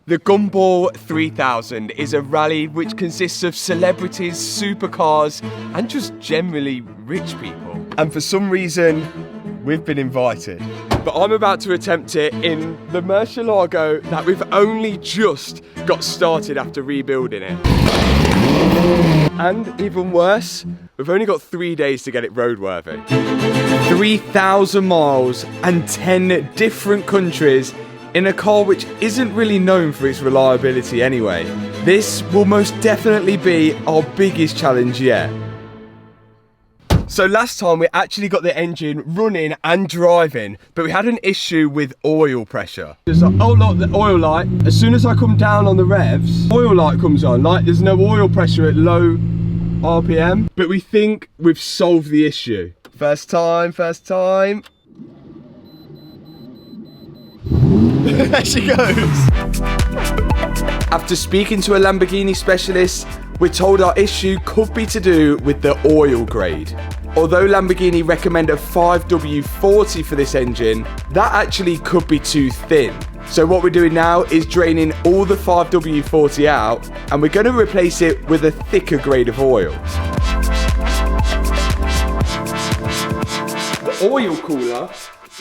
The Gumball 3000 is a rally which consists of celebrities, supercars, and just generally rich people. And for some reason, we've been invited. But I'm about to attempt it in the Murcielago that we've only just got started after rebuilding it. And even worse, we've only got 3 days to get it roadworthy. 3,000 miles and 10 different countries in a car which isn't really known for its reliability anyway. This will most definitely be our biggest challenge yet. So last time we actually got the engine running and driving, but we had an issue with oil pressure. There's like, oh look, the oil light. As soon as I come down on the revs, oil light comes on. Like there's no oil pressure at low RPM, but we think we've solved the issue. First time, first time. There she goes. After speaking to a Lamborghini specialist, we're told our issue could be to do with the oil grade. Although Lamborghini recommend a 5W40 for this engine, that actually could be too thin. So what we're doing now is draining all the 5W40 out, and we're going to replace it with a thicker grade of oils. The oil cooler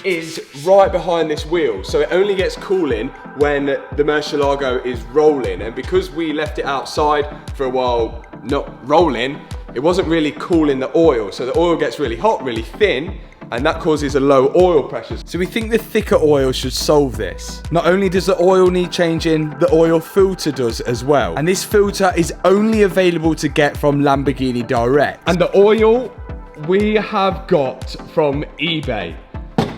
is right behind this wheel, so it only gets cooling when the Murcielago is rolling, and because we left it outside for a while not rolling, it wasn't really cooling the oil, so the oil gets really hot, really thin, and that causes a low oil pressure. So we think the thicker oil should solve this. Not only does the oil need changing, the oil filter does as well, and this filter is only available to get from Lamborghini direct. And the oil we have got from eBay.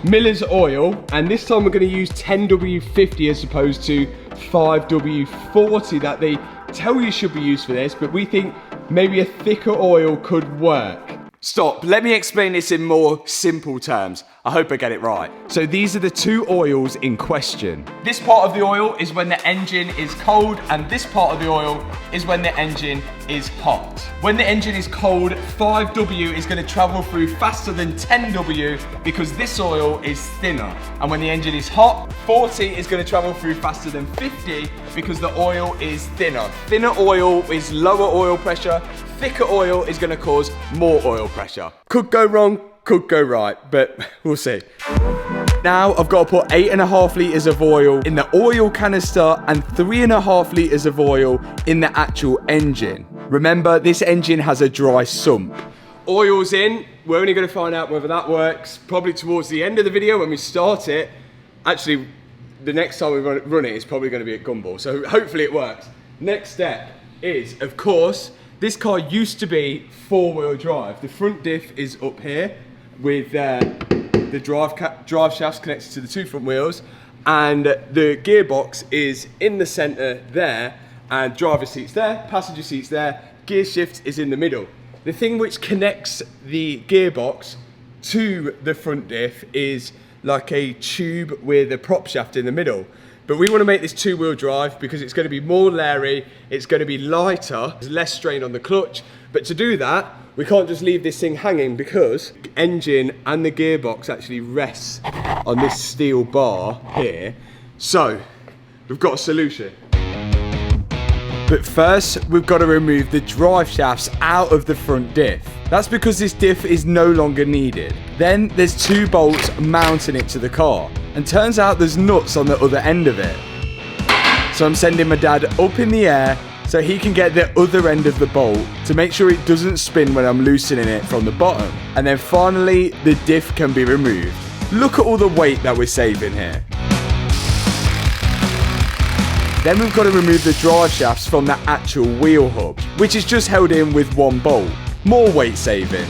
Miller's oil, and this time we're going to use 10W50 as opposed to 5W40 that they tell you should be used for this, but we think maybe a thicker oil could work. Stop, let me explain this in more simple terms. I hope I get it right. So these are the two oils in question. This part of the oil is when the engine is cold, and this part of the oil is when the engine is hot. When the engine is cold, 5W is going to travel through faster than 10W because this oil is thinner. And when the engine is hot, 40 is going to travel through faster than 50 because the oil is thinner. Thinner oil is lower oil pressure. Thicker oil is going to cause more oil pressure. Could go wrong, could go right, but we'll see. Now I've got to put 8.5 litres of oil in the oil canister and 3.5 litres of oil in the actual engine. Remember, this engine has a dry sump. Oil's in. We're only going to find out whether that works probably towards the end of the video when we start it. Actually, the next time we run it is probably going to be at Gumball, so hopefully it works. Next step is, of course, this car used to be 4-wheel drive. The front diff is up here with the drive shafts connected to the two front wheels, and the gearbox is in the center there, and driver seats there, passenger seats there, gear shift is in the middle. The thing which connects the gearbox to the front diff is like a tube with a prop shaft in the middle. But we want to make this 2-wheel drive because it's going to be more leery, it's going to be lighter, there's less strain on the clutch. But to do that, we can't just leave this thing hanging because the engine and the gearbox actually rests on this steel bar here. So, we've got a solution. But first, we've got to remove the drive shafts out of the front diff. That's because this diff is no longer needed. Then there's 2 bolts mounting it to the car. And turns out there's nuts on the other end of it. So I'm sending my dad up in the air so he can get the other end of the bolt to make sure it doesn't spin when I'm loosening it from the bottom. And then finally, the diff can be removed. Look at all the weight that we're saving here. Then we've got to remove the drive shafts from the actual wheel hub, which is just held in with 1 bolt. More weight saving.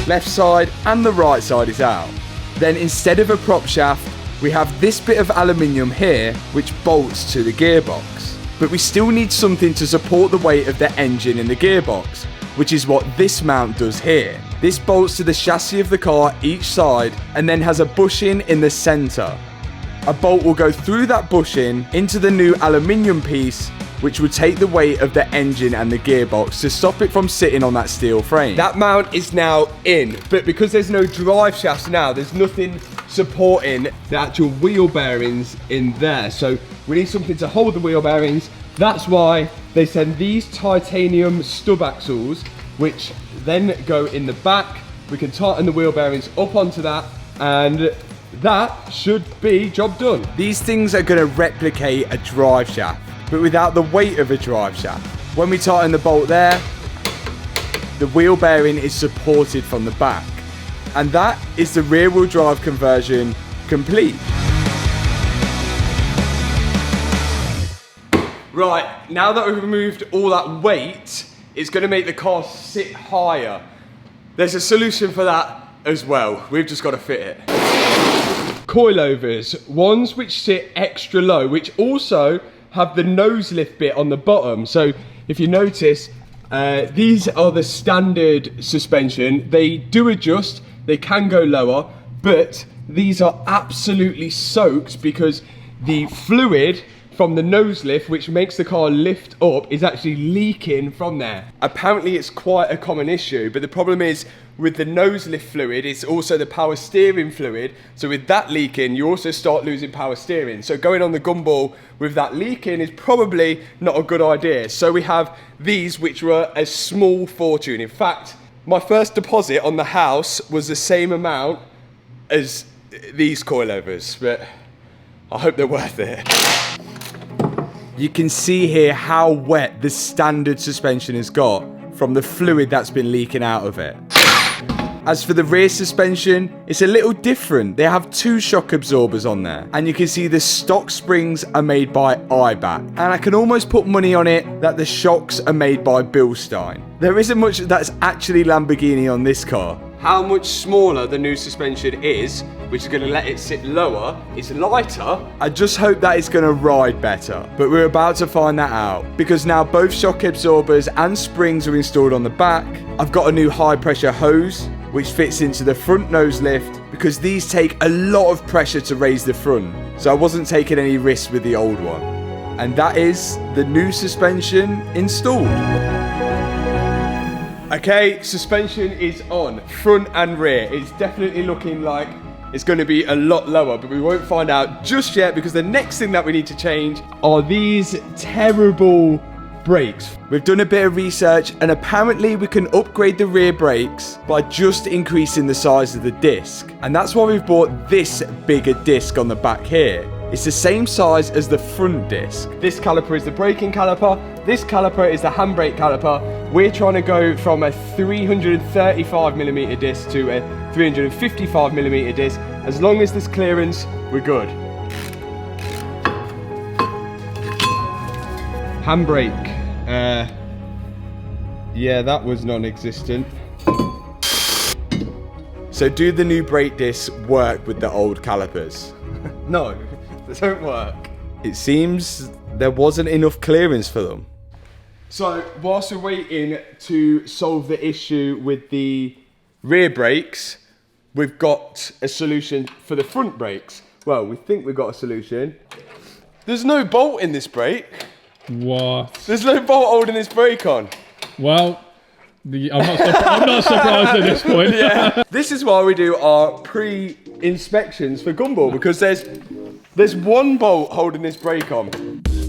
Left side and the right side is out. Then instead of a prop shaft, we have this bit of aluminium here, which bolts to the gearbox. But we still need something to support the weight of the engine in the gearbox, which is what this mount does here. This bolts to the chassis of the car each side and then has a bushing in the center. A bolt will go through that bushing into the new aluminium piece, which will take the weight of the engine and the gearbox to stop it from sitting on that steel frame. That mount is now in, but because there's no drive shafts now, there's nothing supporting the actual wheel bearings in there. So we need something to hold the wheel bearings. That's why they send these titanium stub axles, which then go in the back. We can tighten the wheel bearings up onto that, and that should be job done. These things are going to replicate a drive shaft, but without the weight of a drive shaft. When we tighten the bolt there, the wheel bearing is supported from the back. And that is the rear wheel drive conversion complete. Right, now that we've removed all that weight, it's going to make the car sit higher. There's a solution for that as well. We've just got to fit it. Coilovers, ones which sit extra low, which also have the nose lift bit on the bottom. So if you notice, these are the standard suspension. They do adjust, they can go lower, but these are absolutely soaked because the fluid from the nose lift, which makes the car lift up, is actually leaking from there. Apparently it's quite a common issue, but the problem is with the nose lift fluid, it's also the power steering fluid. So with that leaking, you also start losing power steering. So going on the Gumball with that leaking is probably not a good idea. So we have these, which were a small fortune. In fact, my first deposit on the house was the same amount as these coilovers, but I hope they're worth it. You can see here how wet the standard suspension has got from the fluid that's been leaking out of it. As for the rear suspension, it's a little different. They have 2 shock absorbers on there, and you can see the stock springs are made by IBAT, and I can almost put money on it that the shocks are made by Bilstein. There isn't much that's actually Lamborghini on this car. How much smaller the new suspension is, which is going to let it sit lower, is lighter. I just hope that it's going to ride better, but we're about to find that out, because now both shock absorbers and springs are installed on the back. I've got a new high pressure hose, which fits into the front nose lift, because these take a lot of pressure to raise the front, so I wasn't taking any risks with the old one. And that is the new suspension installed. Okay, suspension is on, front and rear. It's definitely looking like it's going to be a lot lower, but we won't find out just yet, because the next thing that we need to change are these terrible brakes. We've done a bit of research, and apparently we can upgrade the rear brakes by just increasing the size of the disc. And that's why we've bought this bigger disc on the back here. It's the same size as the front disc. This caliper is the braking caliper. This caliper is the handbrake caliper. We're trying to go from a 335mm disc to a 355mm disc. As long as there's clearance, we're good. Handbrake. Yeah, that was non-existent. So do the new brake discs work with the old calipers? No, they don't work. It seems there wasn't enough clearance for them. So whilst we're waiting to solve the issue with the rear brakes, we've got a solution for the front brakes. Well, we think we've got a solution. There's no bolt in this brake. What? There's no bolt holding this brake on. Well, I'm not surprised at this point. Yeah. This is why we do our pre-inspections for Gumball, because there's one bolt holding this brake on.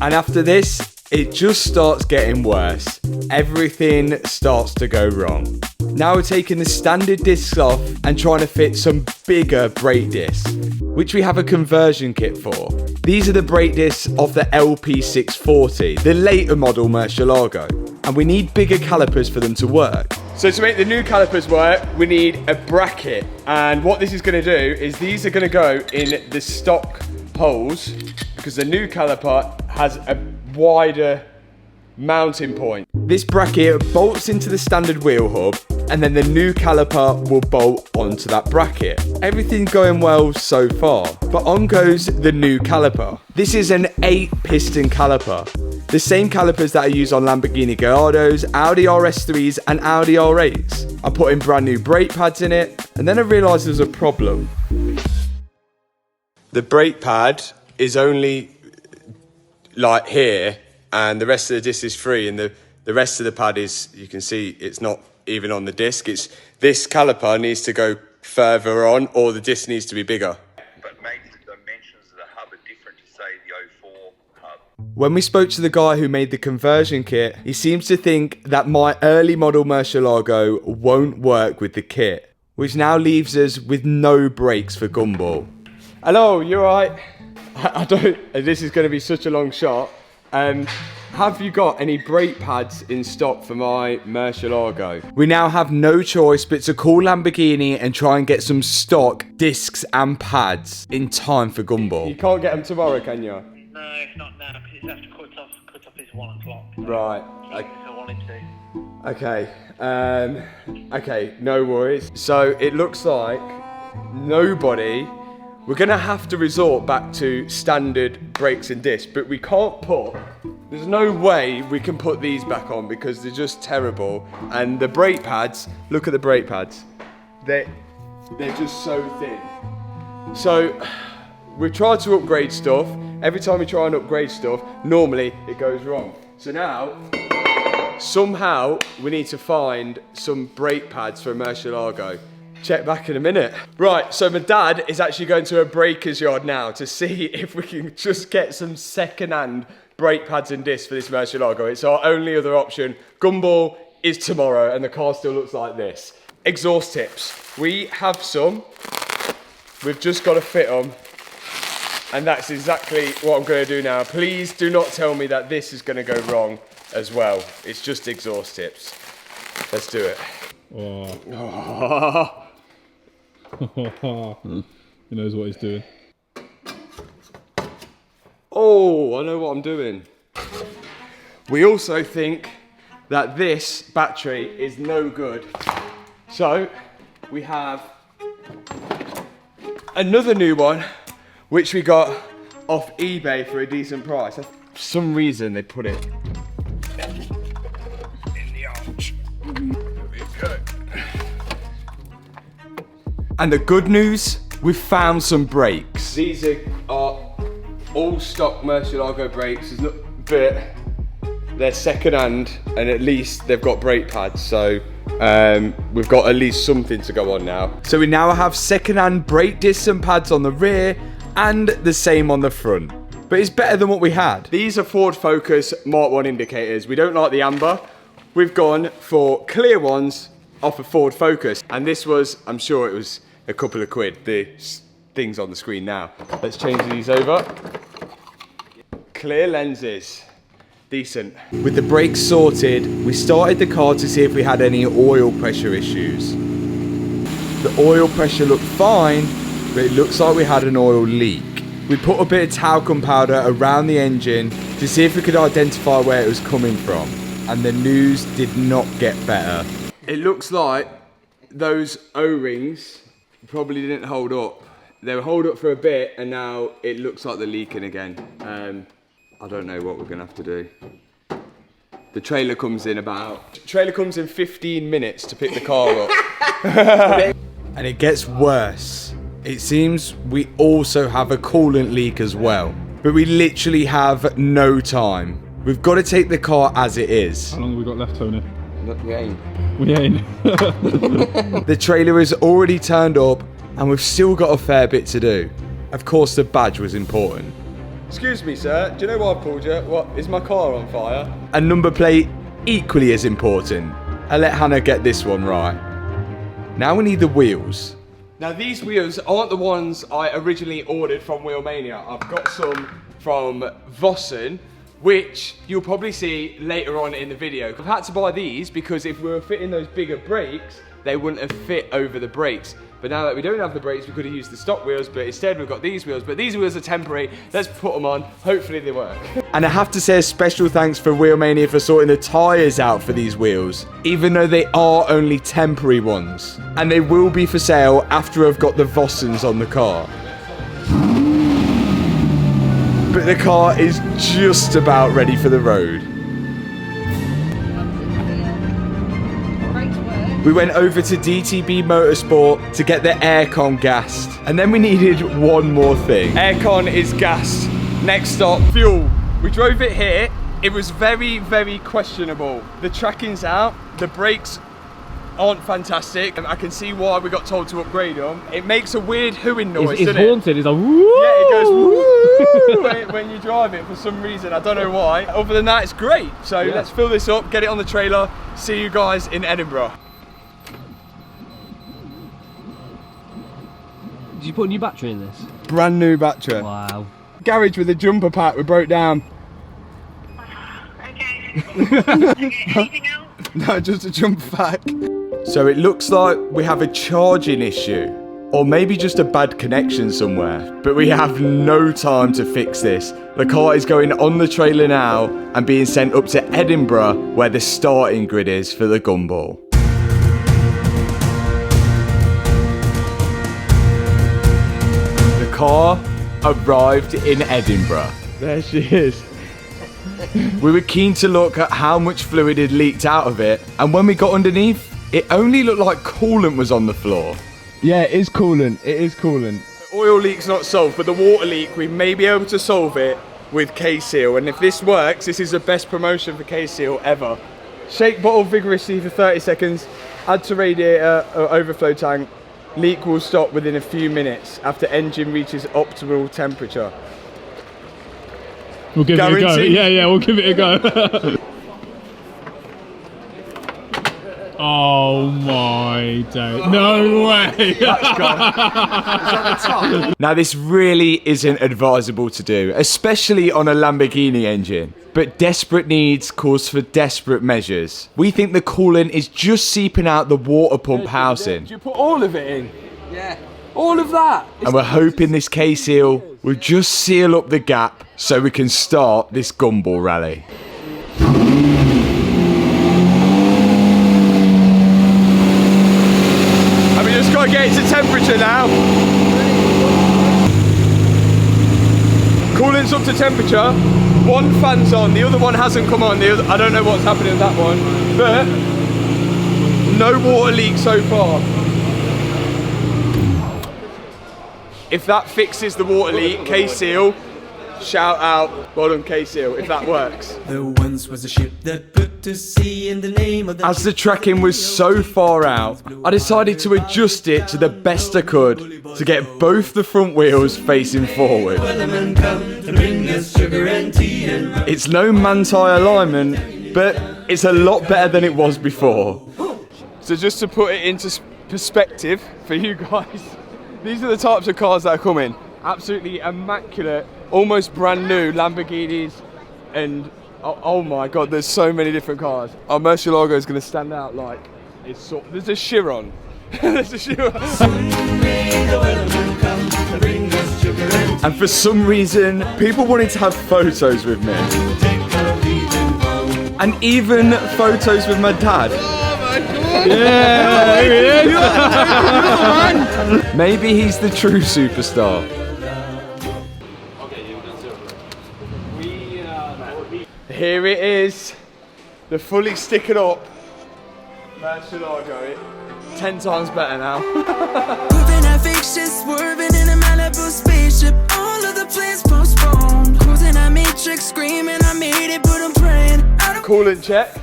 And after this, it just starts getting worse. Everything starts to go wrong. Now we're taking the standard discs off and trying to fit some bigger brake discs, which we have a conversion kit for. These are the brake discs of the LP640, the later model Murcielago, and we need bigger calipers for them to work. So to make the new calipers work, we need a bracket, and what this is going to do is these are going to go in the stock holes, because the new caliper has a wider mounting point. This bracket bolts into the standard wheel hub, and then the new caliper will bolt onto that bracket. Everything's going well so far, but on goes the new caliper. This is an 8-piston caliper. The same calipers that are used on Lamborghini Gallardos, Audi RS3s and Audi R8s. I put in brand new brake pads in it, and then I realised there was a problem. The brake pad is only like here, and the rest of the disc is free, and the rest of the pad is, you can see it's not even on the disc. It's this caliper needs to go further on, or the disc needs to be bigger. When we spoke to the guy who made the conversion kit, he seems to think that my early model Murcielago won't work with the kit, which now leaves us with no brakes for Gumball. Hello, you alright? I don't, this is going to be such a long shot. Have you got any brake pads in stock for my Murcielago? We now have no choice but to call Lamborghini and try and get some stock discs and pads in time for Gumball. You can't get them tomorrow, can you? No, not now, because it's after cut off is 1 o'clock. Right. If I wanted to. Okay. Okay, no worries. So it looks like nobody. We're gonna have to resort back to standard brakes and discs, but we can't put. There's no way we can put these back on because they're just terrible. And the brake pads. Look at the brake pads. They're just so thin. So we've tried to upgrade stuff. Every time we try and upgrade stuff, normally it goes wrong. So now, somehow, we need to find some brake pads for a Murcielago. Check back in a minute. Right, so my dad is actually going to a breaker's yard now to see if we can just get some second-hand brake pads and discs for this Murcielago. It's our only other option. Gumball is tomorrow and the car still looks like this. Exhaust tips. We have some. We've just got to fit them. And that's exactly what I'm going to do now. Please do not tell me that this is going to go wrong as well. It's just exhaust tips. Let's do it. Oh. He knows what he's doing. Oh, I know what I'm doing. We also think that this battery is no good. So we have another new one, which we got off eBay for a decent price. For some reason they put it in the arch. There we go. And the good news, we've found some brakes. These are all stock Murcielago brakes, but they're second hand and at least they've got brake pads, so we've got at least something to go on now. So we now have second hand brake discs and pads on the rear and the same on the front. But it's better than what we had. These are Ford Focus Mark 1 indicators. We don't like the amber. We've gone for clear ones off of Ford Focus. And this was, I'm sure it was a couple of quid. The thing's on the screen now. Let's change these over. Clear lenses. Decent. With the brakes sorted, we started the car to see if we had any oil pressure issues. The oil pressure looked fine, but it looks like we had an oil leak. We put a bit of talcum powder around the engine to see if we could identify where it was coming from, and the news did not get better. It looks like those O-rings probably didn't hold up. They were hold up for a bit, and now it looks like they're leaking again. I don't know what we're gonna have to do. The trailer comes in 15 minutes to pick the car up. And it gets worse. It seems we also have a coolant leak as well. But we literally have no time. We've got to take the car as it is. How long have we got left, Tony? We ain't. We ain't. The trailer is already turned up and we've still got a fair bit to do. Of course, the badge was important. Excuse me, sir. Do you know why I pulled you? What, is my car on fire? A number plate equally as important. I let Hannah get this one right. Now we need the wheels. Now these wheels aren't the ones I originally ordered from WheelMania. I've got some from Vossen, which you'll probably see later on in the video. I've had to buy these because if we were fitting those bigger brakes, they wouldn't have fit over the brakes. But now that we don't have the brakes, we could have used the stock wheels, but instead we've got these wheels. But these wheels are temporary. Let's put them on. Hopefully they work. And I have to say a special thanks for WheelMania for sorting the tyres out for these wheels, even though they are only temporary ones. And they will be for sale after I've got the Vossens on the car. But the car is just about ready for the road. We went over to DTB Motorsport to get the aircon gassed. And then we needed one more thing. Aircon is gassed. Next stop, fuel. We drove it here. It was very, very questionable. The tracking's out. The brakes aren't fantastic. I can see why we got told to upgrade them. It makes a weird hooing noise, It's doesn't it? haunted. It's like woo. Yeah, it goes woo when you drive it for some reason. I don't know why. Other than that, it's great. So let's fill this up, get it on the trailer. See you guys in Edinburgh. Did you put a new battery in this? Brand new battery. Wow. Garage with a jumper pack we broke down. Okay. Anything else? No, just a jumper pack. So it looks like we have a charging issue, or maybe just a bad connection somewhere, but we have no time to fix this. The car is going on the trailer now and being sent up to Edinburgh, where the starting grid is for the Gumball. The car arrived in Edinburgh. There she is. We were keen to look at how much fluid had leaked out of it, and when we got underneath, it only looked like coolant was on the floor. Yeah, it is coolant. It is coolant. The oil leak's not solved, but the water leak, we may be able to solve it with K-Seal. And if this works, this is the best promotion for K-Seal ever. Shake bottle vigorously for 30 seconds, add to radiator or overflow tank. Leak will stop within a few minutes after engine reaches optimal temperature. We'll give it a go. Guaranteed? Yeah, we'll give it a go. Oh my day. No way. Now this really isn't advisable to do, especially on a Lamborghini engine. But desperate needs calls for desperate measures. We think the coolant is just seeping out the water pump housing. Did you put all of it in? Yeah. All of that? And we're hoping this K-Seal will just seal up the gap so we can start this Gumball rally. And we just gotta get it to temperature now. Coolant's up to temperature. One fan's on, the other one hasn't come on. I don't know what's happening with that one, but no water leak so far. If that fixes the water leak, K-Seal, shout out, well done K-Seal, if that works. There once was a ship that put to sea in the name of the... As the tracking was so far out, I decided to adjust it to the best I could to get both the front wheels facing forward. It's no Manti alignment, but it's a lot better than it was before. So just to put it into perspective for you guys, these are the types of cars that are coming. Absolutely immaculate, almost brand new Lamborghinis, and oh my god, there's so many different cars. Our Murcielago is going to stand out like it's so. There's a Chiron. There's a Chiron. And for some reason, people wanted to have photos with me, and even photos with my dad. Yeah, there he is. Maybe he's the true superstar. Here it is, the fully stickered up Murcielago. 10 times better now. Moving at fixtures, swerving in a Malibu spaceship. All of the plans postponed. Cruising at Matrix, screaming, I made it, but I'm praying. Coolant check.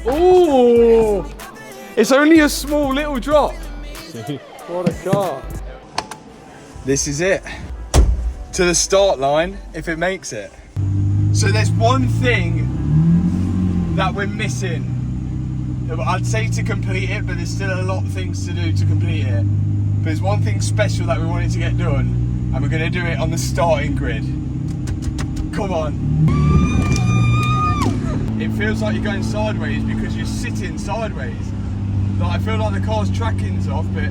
Ooh, it's only a small little drop. What a car. This is it. To the start line, if it makes it. So there's one thing that we're missing. I'd say to complete it, but there's still a lot of things to do to complete it. But there's one thing special that we wanted to get done, and we're gonna do it on the starting grid. Come on. It feels like you're going sideways because you're sitting sideways. Like, I feel like the car's tracking's off, but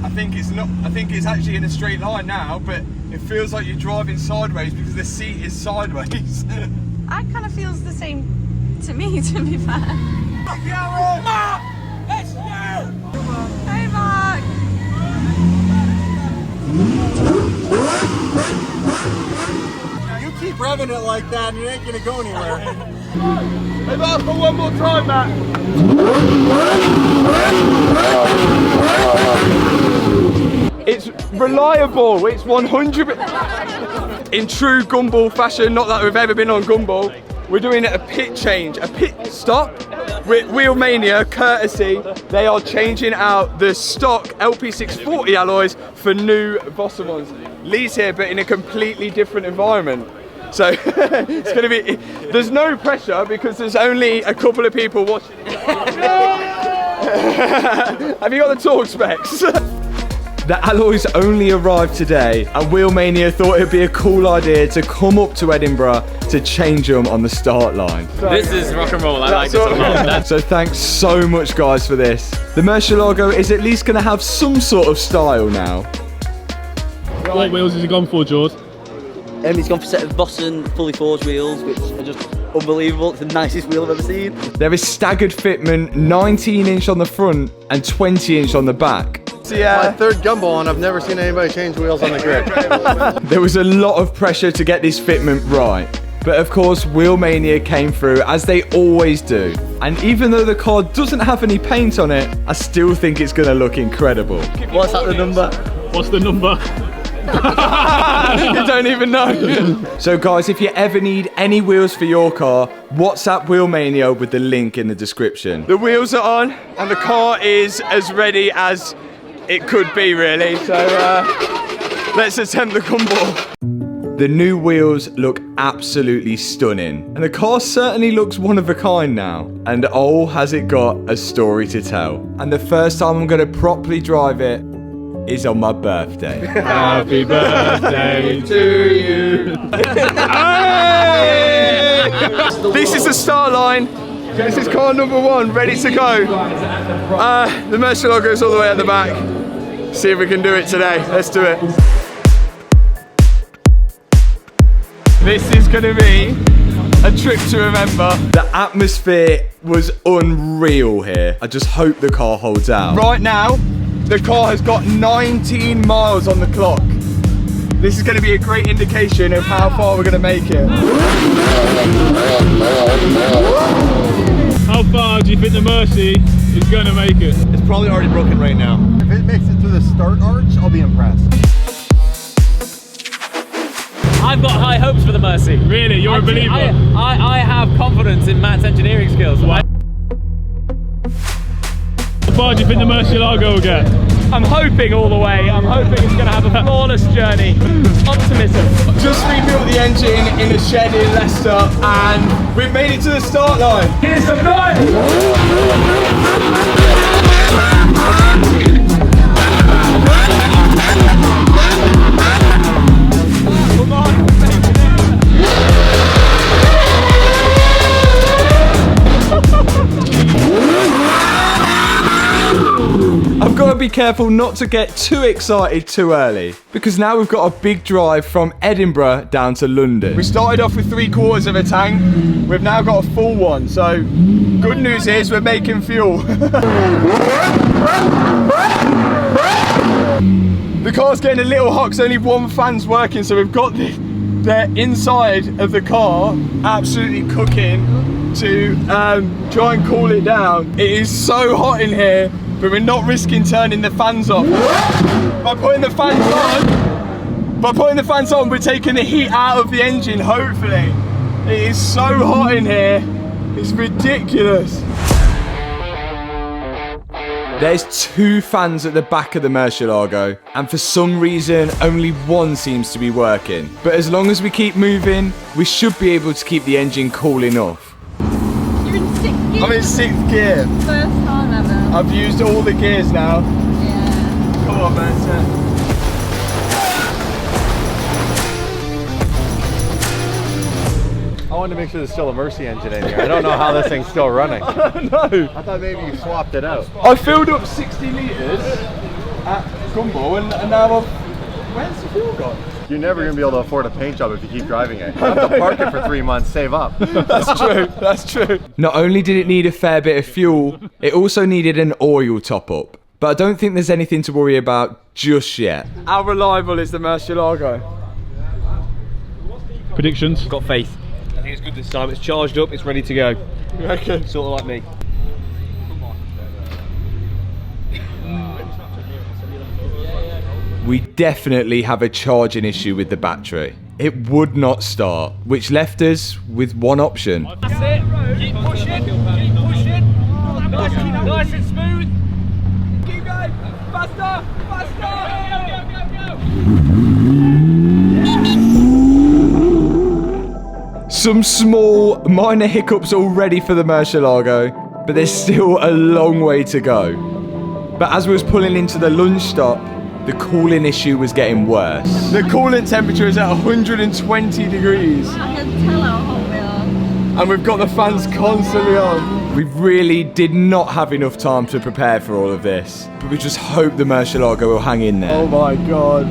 I think it's not. I think it's actually in a straight line now, but it feels like you're driving sideways because the seat is sideways. That kind of feels the same to me, to be fair. Mark! Let's go! Hey, Mark! You keep revving it like that and you ain't gonna go anywhere. Hey, Mark, for one more time, Matt. It's reliable. It's 100%. In true Gumball fashion, not that we've ever been on Gumball, we're doing a pit change, a pit stop. with WHEELMANIA courtesy, they are changing out the stock LP640 alloys for new Bossa ones. Lee's here, but in a completely different environment. So it's going to be, there's no pressure because there's only a couple of people watching it. Have you got the torque specs? The alloys only arrived today, and WHEELMANIA thought it'd be a cool idea to come up to Edinburgh to change them on the start line. This is rock and roll, I like this a lot. So thanks so much guys for this. The Murcielago is at least going to have some sort of style now. What wheels has he gone for, George? He's gone for a set of Bossa fully forged wheels, which are just unbelievable. It's the nicest wheel I've ever seen. There is staggered fitment, 19-inch on the front and 20-inch on the back. My third Gumball, and I've never seen anybody change wheels on the grid. There was a lot of pressure to get this fitment right. But of course, WHEELMANIA came through, as they always do. And even though the car doesn't have any paint on it, I still think it's going to look incredible. What's that, the number? What's the number? You don't even know. So guys, if you ever need any wheels for your car, WhatsApp WHEELMANIA with the link in the description. The wheels are on, and the car is as ready as it could be, really. So let's attempt the Gumball. The new wheels look absolutely stunning, and the car certainly looks one of a kind now. And oh, has it got a story to tell. And the first time I'm going to properly drive it is on my birthday. Happy birthday to you. Hey! This is the start line. This is car number 1, ready to go. The Murcielago is all the way at the back. See if we can do it today. Let's do it. This is going to be a trip to remember. The atmosphere was unreal here. I just hope the car holds out. Right now, the car has got 19 miles on the clock. This is going to be a great indication of how far we're going to make it. How far do you think the Mercy is going to make it? It's probably already broken right now. If it makes it through the start arch, I'll be impressed. I've got high hopes for the Mercy. Really? You're a believer? I have confidence in Matt's engineering skills. Wow. How far do you think the Murcielago will get? I'm hoping all the way. I'm hoping it's going to have a flawless journey. Optimism. Just rebuilt the engine in a shed in Leicester, and we've made it to the start line. Here's some noise! Come on. I've got to be careful not to get too excited too early, because now we've got a big drive from Edinburgh down to London. We started off with 3/4 of a tank. We've now got a full one, so good news is we're making fuel. The car's getting a little hot because only one fan's working, so we've got the inside of the car absolutely cooking to try and cool it down. It is so hot in here, but we're not risking turning the fans off. By putting the fans on, we're taking the heat out of the engine, hopefully. It is so hot in here, it's ridiculous. There's 2 fans at the back of the Murcielago, and for some reason, only one seems to be working. But as long as we keep moving, we should be able to keep the engine cool enough. You're in 6th gear? I'm in 6th gear. First time ever. I've used all the gears now. Yeah. Come on, man. I wanted to make sure there's still a Mercy engine in here. I don't know how this thing's still running. I don't know. I thought maybe you swapped it out. I filled up 60 litres at Gumball, and now where's the fuel gone? You're never going to be able to afford a paint job if you keep driving it. You have to park it for 3 months, save up. That's true, that's true. Not only did it need a fair bit of fuel, it also needed an oil top up. But I don't think there's anything to worry about just yet. How reliable is the Murcielago? Predictions? Got faith. I think it's good this time. It's charged up, it's ready to go. You reckon? Sort of like me. We definitely have a charging issue with the battery. It would not start, which left us with one option. That's it. Keep pushing. Keep pushing. Nice and smooth. Keep going. Faster. Faster. Go. Some small minor hiccups already for the Murcielago, but there's still a long way to go. But as we was pulling into the lunch stop, the cooling issue was getting worse. The coolant temperature is at 120 degrees. I can tell how hot we are. And we've got the fans constantly on. We really did not have enough time to prepare for all of this, but we just hope the Murcielago will hang in there. Oh my God.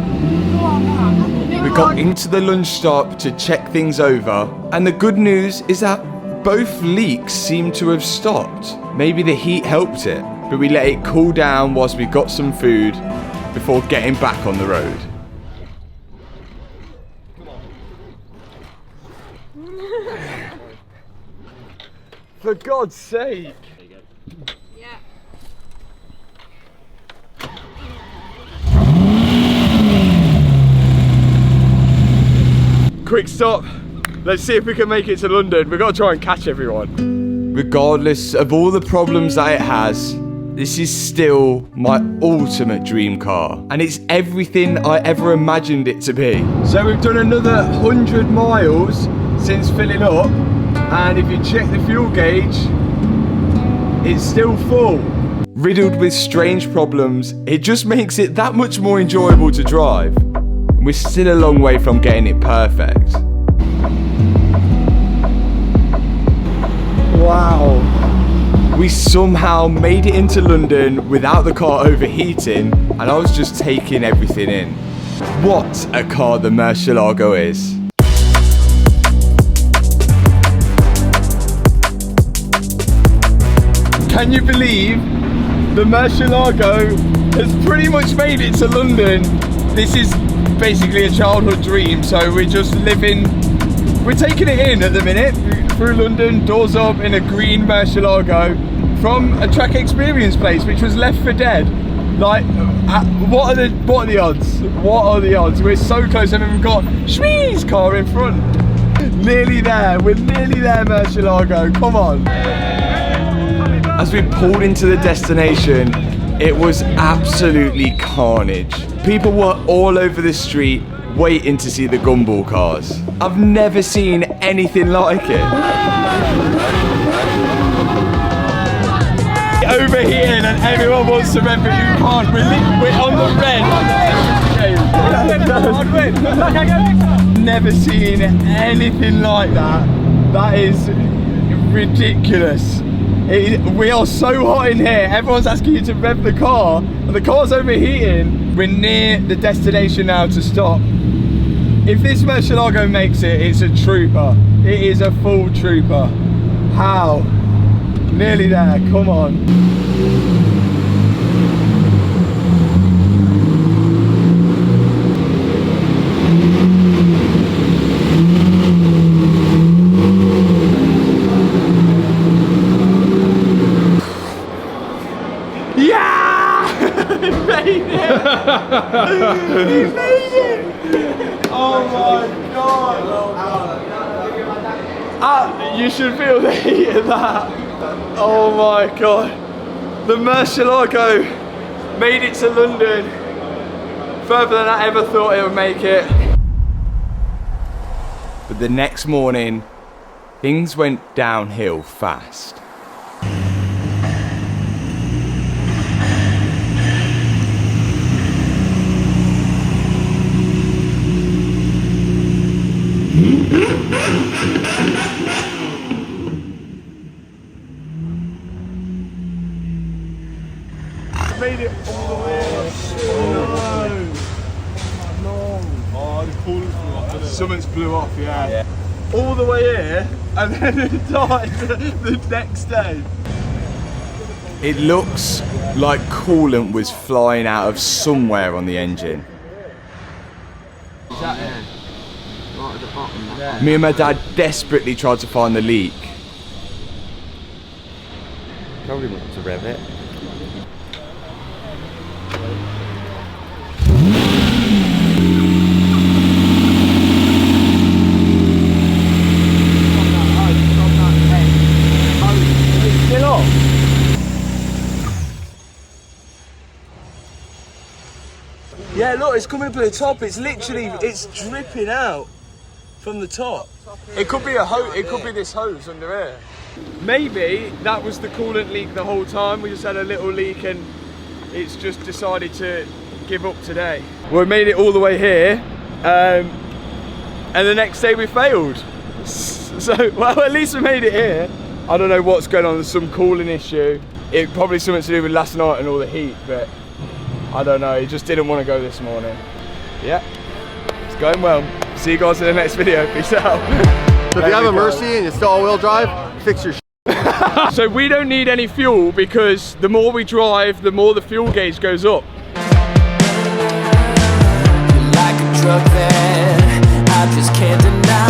We got into the lunch stop to check things over, and the good news is that both leaks seem to have stopped. Maybe the heat helped it, but we let it cool down whilst we got some food before getting back on the road. For God's sake! Yeah. Quick stop. Let's see if we can make it to London. We've got to try and catch everyone. Regardless of all the problems that it has, this is still my ultimate dream car. And it's everything I ever imagined it to be. So we've done another 100 miles since filling up. And if you check the fuel gauge, it's still full. Riddled with strange problems, it just makes it that much more enjoyable to drive. We're still a long way from getting it perfect. Wow. We somehow made it into London without the car overheating, and I was just taking everything in. What a car the Murcielago is. Can you believe the Murcielago has pretty much made it to London? This is basically a childhood dream, so we're just living, we're taking it in at the minute, through London, doors up in a green Murcielago from a track experience place which was left for dead. Like, what are the odds? What are the odds? We're so close, and we've got Schmee's car in front. Nearly there, we're nearly there, Murcielago, come on. As we pulled into the destination, it was absolutely carnage. People were all over the street waiting to see the Gumball cars. I've never seen anything like it. Overheating and everyone wants to rev, but you can't. We're on the red. Never seen anything like that. That is ridiculous. We are so hot in here, everyone's asking you to rev the car, and the car's overheating. We're near the destination now to stop. If this Murcielago makes it, it's a trooper. It is a full trooper. How? Nearly there, come on. He made it! Oh my God! You should feel the heat of that. Oh my God! The Murcielago made it to London further than I ever thought it would make it. But the next morning, things went downhill fast. Made it all the way. No. Oh, the coolant blew off. Something's blew off, yeah. All the way here, and then it died the next day. It looks like coolant was flying out of somewhere on the engine. Is that it? Right at the bottom. Yeah. Me and my dad desperately tried to find the leak. Probably want to rev it. Yeah, look, it's coming up at the top. It's literally, it's dripping out from the top. It could be a hose. It could be this hose under here. Maybe that was the coolant leak the whole time. We just had a little leak and it's just decided to give up today. Well, we made it all the way here, and the next day we failed. So, well, at least we made it here. I don't know what's going on. There's some cooling issue. It probably something to do with last night and all the heat, but I don't know. He just didn't want to go this morning. Yeah, it's going well. See you guys in the next video. Peace out. So if you have a Mercy and it's still all-wheel drive, fix your shit. So we don't need any fuel because the more we drive, the more the fuel gauge goes up. Like a drug that I just can't deny.